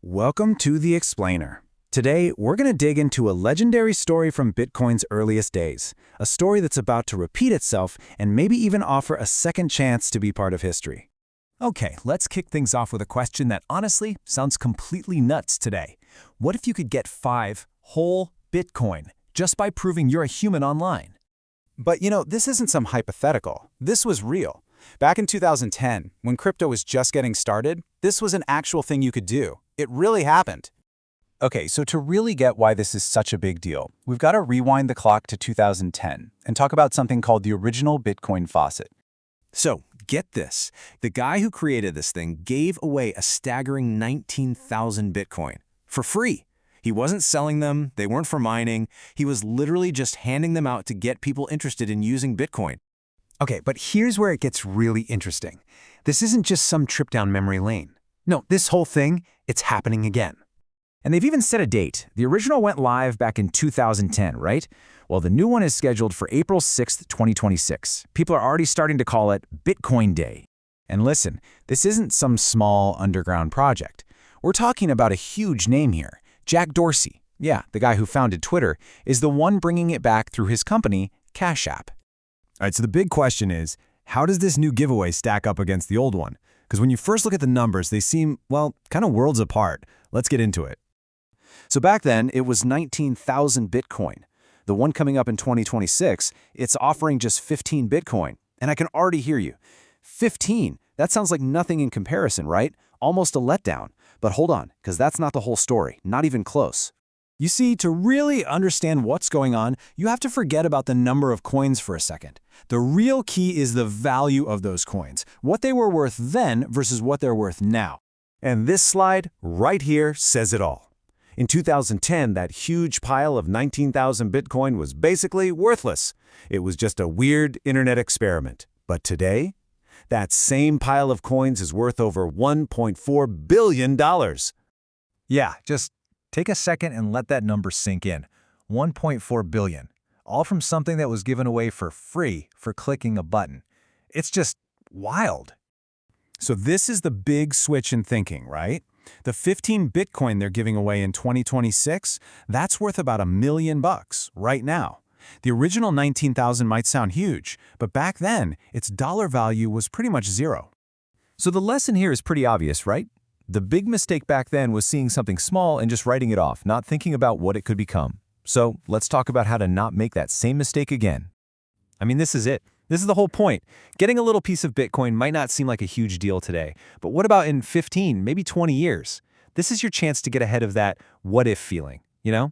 Welcome to The Explainer. Today, we're going to dig into a legendary story from Bitcoin's earliest days, a story that's about to repeat itself and maybe even offer a second chance to be part of history. Okay, let's kick things off with a question that honestly sounds completely nuts today. What if you could get 5 whole Bitcoin just by proving you're a human online? But this isn't some hypothetical. This was real. Back in 2010, when crypto was just getting started, this was an actual thing you could do. It really happened. Okay, so to really get why this is such a big deal, we've got to rewind the clock to 2010 and talk about something called the original Bitcoin faucet. So, get this. The guy who created this thing gave away a staggering 19,000 Bitcoin for free. He wasn't selling them, they weren't for mining, he was literally just handing them out to get people interested in using Bitcoin. Okay, but here's where it gets really interesting. This isn't just some trip down memory lane. No, this whole thing, it's happening again. And they've even set a date. The original went live back in 2010, right? Well, the new one is scheduled for April 6th, 2026. People are already starting to call it Bitcoin Day. And listen, this isn't some small underground project. We're talking about a huge name here. Jack Dorsey, yeah, the guy who founded Twitter, is the one bringing it back through his company, Cash App. All right, so the big question is, how does this new giveaway stack up against the old one? Because when you first look at the numbers, they seem, well, kind of worlds apart. Let's get into it. So back then, it was 19,000 Bitcoin. The one coming up in 2026, it's offering just 15 Bitcoin. And I can already hear you. 15, that sounds like nothing in comparison, right? Almost a letdown. But hold on, because that's not the whole story, not even close. You see, to really understand what's going on, you have to forget about the number of coins for a second. The real key is the value of those coins, what they were worth then versus what they're worth now. And this slide right here says it all. In 2010, that huge pile of 19,000 Bitcoin was basically worthless. It was just a weird internet experiment. But today, that same pile of coins is worth over $1.4 billion. Yeah, just take a second and let that number sink in. 1.4 billion, all from something that was given away for free for clicking a button. It's just wild. So this is the big switch in thinking, right? The 15 Bitcoin they're giving away in 2026, that's worth about $1 million right now. The original 19,000 might sound huge, but back then, its dollar value was pretty much zero. So the lesson here is pretty obvious, right? The big mistake back then was seeing something small and just writing it off, not thinking about what it could become. So let's talk about how to not make that same mistake again. I mean, this is it. This is the whole point. Getting a little piece of Bitcoin might not seem like a huge deal today, but what about in 15, maybe 20 years? This is your chance to get ahead of that what-if feeling, you know?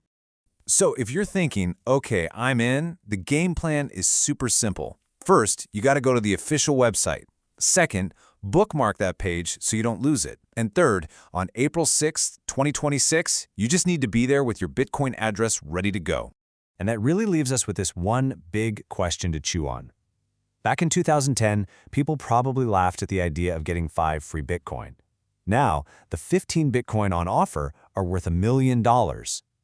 So if you're thinking, okay, I'm in, the game plan is super simple. First, you got to go to the official website. Second, bookmark that page so you don't lose it. And third, on April 6th, 2026, you just need to be there with your Bitcoin address ready to go. And that really leaves us with this one big question to chew on. Back in 2010, people probably laughed at the idea of getting 5 free Bitcoin. Now, the 15 Bitcoin on offer are worth $1 million.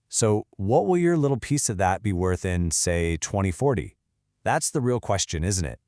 So what will your little piece of that be worth in, say, 2040? That's the real question, isn't it?